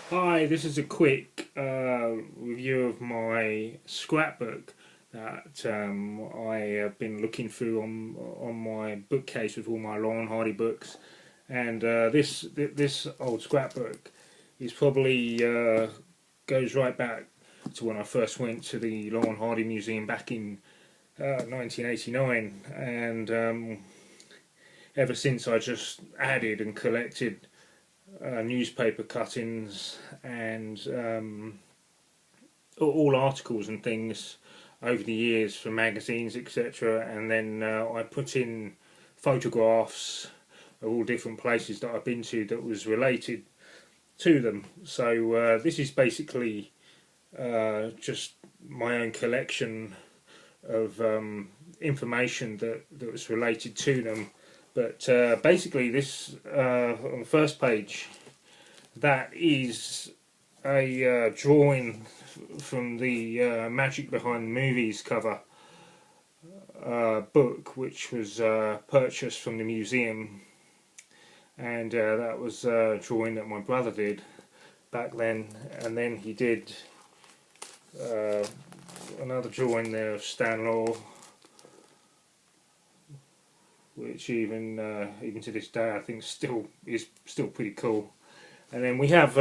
Hi, this is a quick review of my scrapbook that I have been looking through on my bookcase with all my Laurel and Hardy books, and this old scrapbook is probably goes right back to when I first went to the Laurel and Hardy Museum back in 1989, and ever since I just added and collected newspaper cuttings and all articles and things over the years from magazines, etc. And then I put in photographs of all different places that I've been to that was related to them. So this is basically just my own collection of information that was related to them. But basically, this on the first page, that is a drawing from the Magic Behind the Movies cover book, which was purchased from the museum, and that was a drawing that my brother did back then, and then he did another drawing there of Stan Laurel, which even to this day I think is still pretty cool. And then we have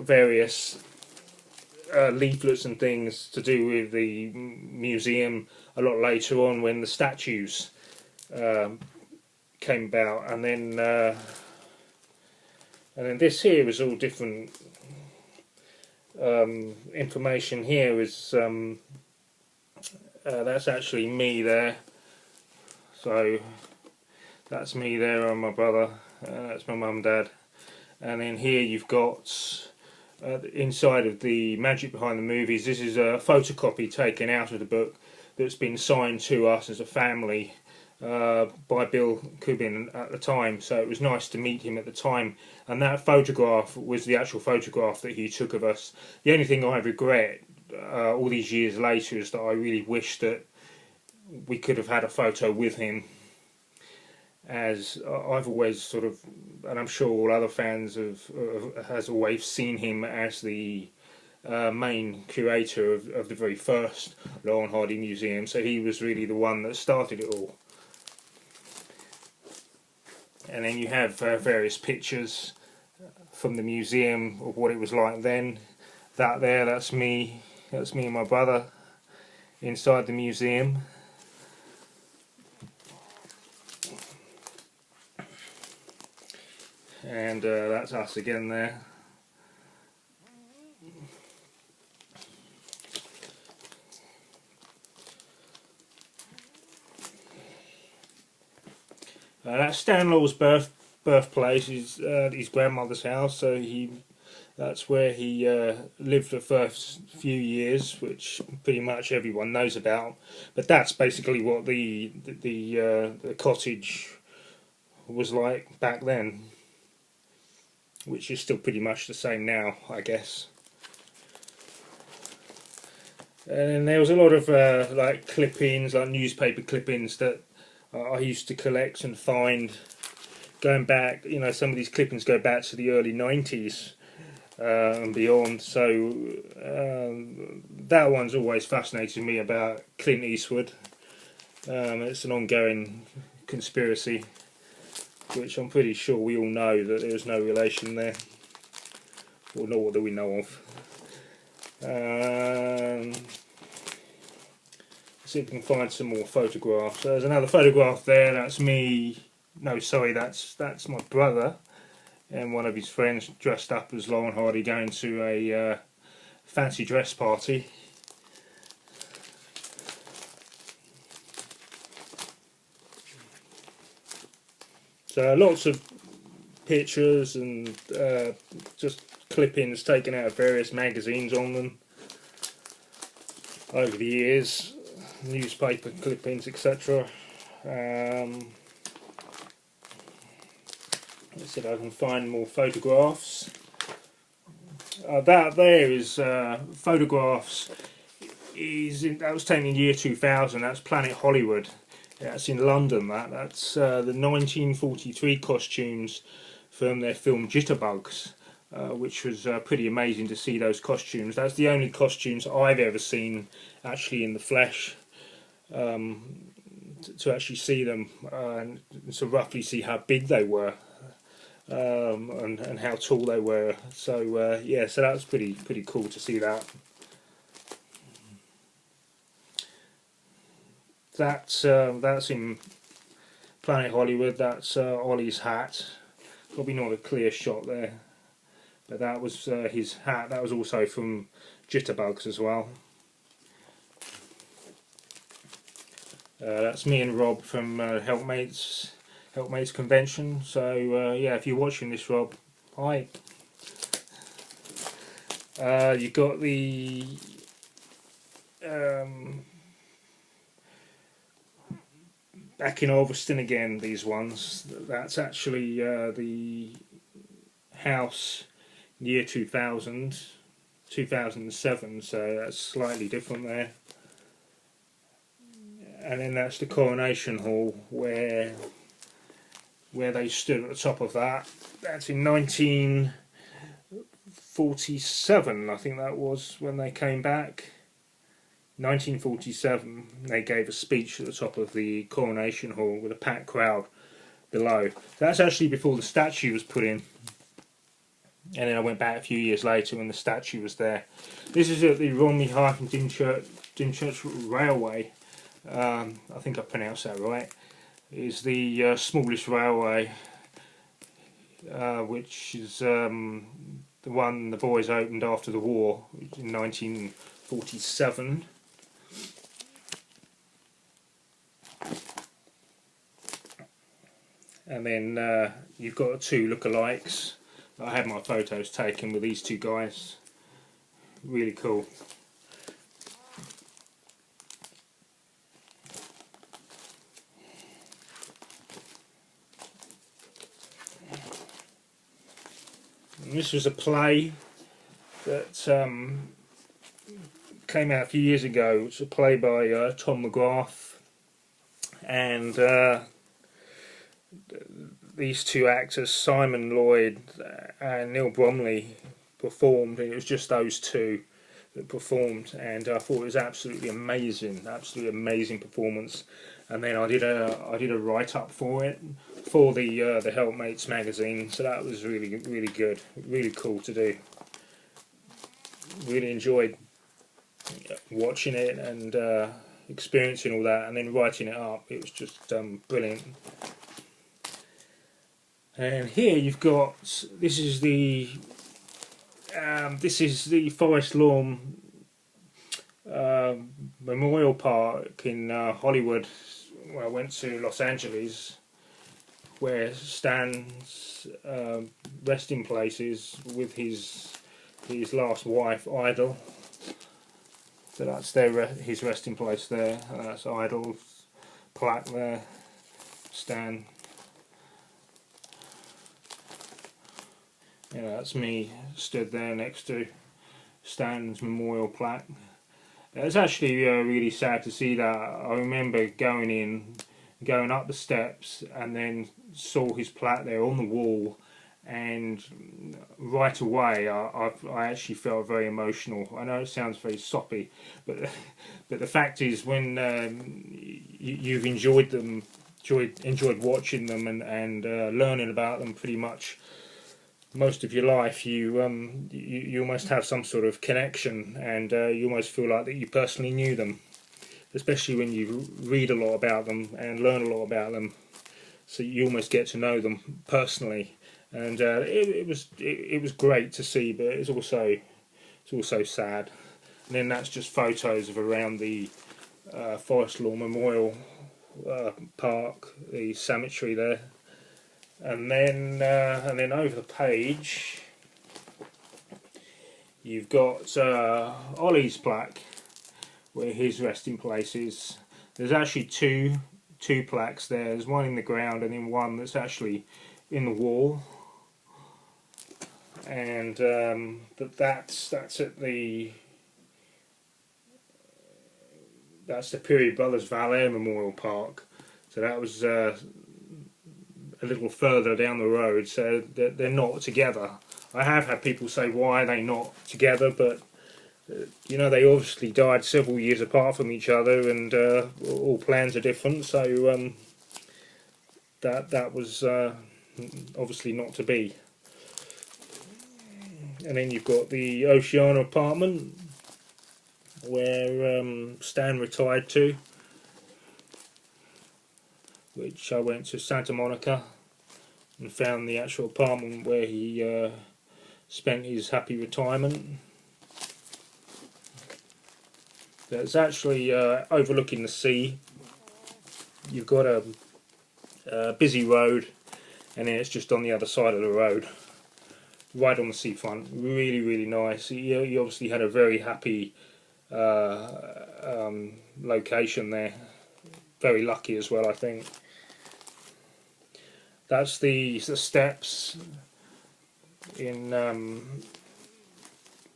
various leaflets and things to do with the museum a lot later on when the statues came about, and then this here is all different information. Here is that's actually me there, so that's me there and my brother, that's my mum and dad. And then here you've got inside of the Magic Behind the Movies, this is a photocopy taken out of the book that's been signed to us as a family by Bill Cubbin at the time, so it was nice to meet him at the time. And that photograph was the actual photograph that he took of us. The only thing I regret all these years later is that I really wish that we could have had a photo with him, as I've always sort of, and I'm sure all other fans has always seen him as the main curator of the very first Laurel and Hardy Museum. So he was really the one that started it all. And then you have various pictures from the museum of what it was like then. That's me and my brother inside the museum. And that's us again there. That's Stan Laurel's birthplace, his grandmother's house. So that's where he lived the first few years, which pretty much everyone knows about. But that's basically what the cottage was like back then, which is still pretty much the same now, I guess. And there was a lot of like clippings, like newspaper clippings that I used to collect and find going back. You know, some of these clippings go back to the early 90s and beyond. So that one's always fascinated me about Clint Eastwood. It's an ongoing conspiracy, which I'm pretty sure we all know that there's no relation there, or not that we know of. See if we can find some more photographs. There's another photograph there. That's me. No, sorry, that's my brother and one of his friends dressed up as Laurel and Hardy going to a fancy dress party. So lots of pictures and just clippings taken out of various magazines on them over the years, newspaper clippings, etc. Let's see if I can find more photographs. That there is photographs. That was taken in year 2000. That's Planet Hollywood. That's in London. That's the 1943 costumes from their film Jitterbugs. which was pretty amazing to see those costumes. That's the only costumes I've ever seen actually in the flesh. To actually see them and to roughly see how big they were, and how tall they were. So yeah, so that was pretty cool to see that. That's in Planet Hollywood. That's Ollie's hat. Probably not a clear shot there, but that was his hat. That was also from Jitterbugs as well. That's me and Rob from Helpmates convention. So yeah, if you're watching this, Rob, hi. You got the back in Ulverston again. These ones. That's actually the house year 2000, 2007. So that's slightly different there. And then that's the Coronation Hall where they stood at the top of that. That's in 1947, I think that was when they came back. 1947, they gave a speech at the top of the Coronation Hall with a packed crowd below. That's actually before the statue was put in. And then I went back a few years later when the statue was there. This is at the Romney-Dymchurch Railway. I think I pronounced that right. Is the smallest railway, which is the one the boys opened after the war in 1947. And then you've got two lookalikes. I had my photos taken with these two guys. Really cool. This was a play that came out a few years ago. It's a play by Tom McGrath, and these two actors, Simon Lloyd and Neil Bromley, performed, and it was just those two that performed, and I thought it was absolutely amazing performance. And then I did a write up for it for the Helpmates magazine, so that was really good, really cool to do. Really enjoyed watching it and experiencing all that, and then writing it up. It was just brilliant. And here you've got this is the Forest Lawn Memorial Park in Hollywood. Well, I went to Los Angeles, where Stan's resting place is with his last wife, Idol. So that's his resting place there. That's Idol's plaque there. Stan. Yeah, that's me stood there next to Stan's memorial plaque. It's actually really sad to see that. I remember going up the steps, and then saw his plaque there on the wall, and right away I actually felt very emotional. I know it sounds very soppy, but the fact is, when you've enjoyed watching them and learning about them pretty much most of your life, you almost have some sort of connection, and you almost feel like that you personally knew them, especially when you read a lot about them and learn a lot about them. So you almost get to know them personally, and it was great to see, but it's also sad. And then that's just photos of around the Forest Lawn Memorial Park, the cemetery there. And then over the page, you've got Ollie's plaque, where his resting place is. There's actually two plaques there. There's one in the ground, and then one that's actually in the wall. And that's at the Peary Brothers Valet Memorial Park. So that was a little further down the road, so they're not together. I have had people say, why are they not together, but you know, they obviously died several years apart from each other, and all plans are different, so that was obviously not to be. And then you've got the Oceana apartment, where Stan retired to, which I went to Santa Monica and found the actual apartment where he spent his happy retirement. It's actually overlooking the sea. You've got a busy road, and then it's just on the other side of the road, right on the seafront. Really, really nice. He obviously had a very happy location there. Very lucky as well, I think. That's the steps in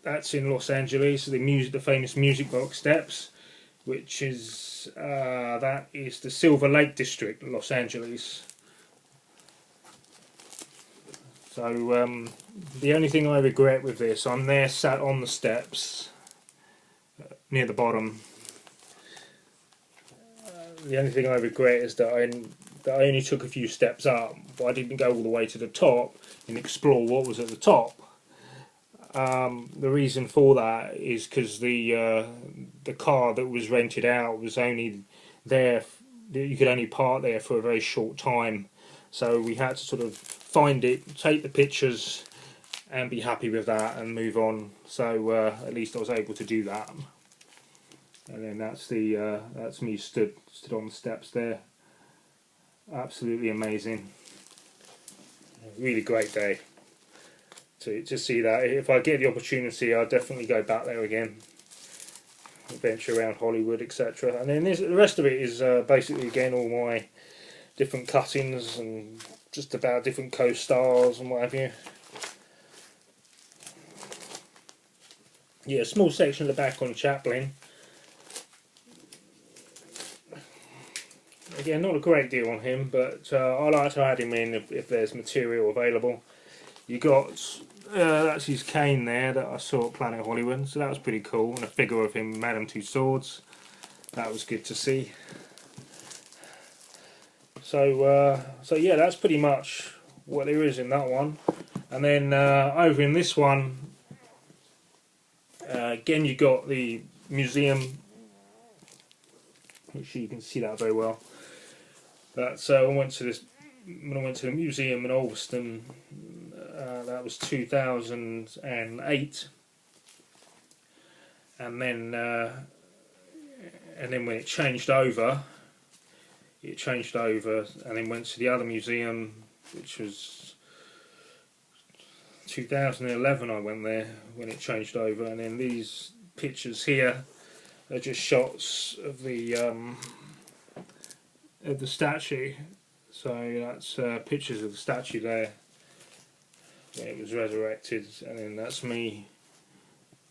that's in Los Angeles. The famous Music Box steps, which is that is the Silver Lake district, Los Angeles. So the only thing I regret with this, I'm there sat on the steps near the bottom. The only thing I regret is that I only took a few steps up, but I didn't go all the way to the top and explore what was at the top. The reason for that is because the car that was rented out was only there. You could only park there for a very short time, so we had to sort of find it, take the pictures, and be happy with that and move on. So at least I was able to do that. And then that's me stood on the steps there. Absolutely amazing. Really great day to see that. If I get the opportunity, I'll definitely go back there again. Adventure around Hollywood, etc. And then the rest of it is basically again all my different cuttings and just about different co-stars and what have you. Yeah, a small section at the back on Chaplin. Again, not a great deal on him, but I like to add him in if there's material available. You got that's his cane there that I saw at Planet Hollywood, so that was pretty cool, and a figure of him, Madame Tussauds. That was good to see. So yeah, that's pretty much what there is in that one. And then over in this one, again you got the museum, which you can see that very well. But I went to when I went to the museum in Ulverston. That was 2008, and then when it changed over, and then went to the other museum, which was 2011. I went there when it changed over, and then these pictures here are just shots of the statue. So that's pictures of the statue there when it was resurrected, and then that's me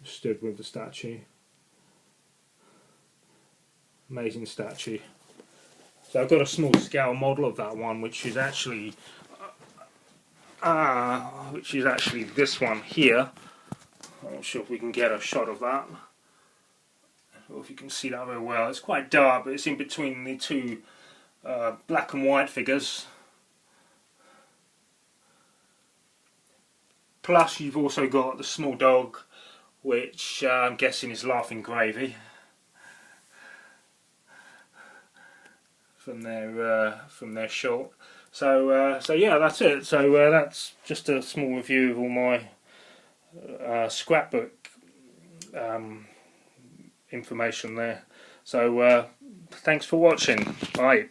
stood with the statue. Amazing statue. So I've got a small scale model of that one, which is actually this one here. I'm not sure if we can get a shot of that, or if you can see that very well. It's quite dark, but it's in between the two black and white figures. Plus you've also got the small dog, which I'm guessing is Laughing Gravy from their short. So yeah, that's it. So that's just a small review of all my scrapbook information there. So thanks for watching. Bye.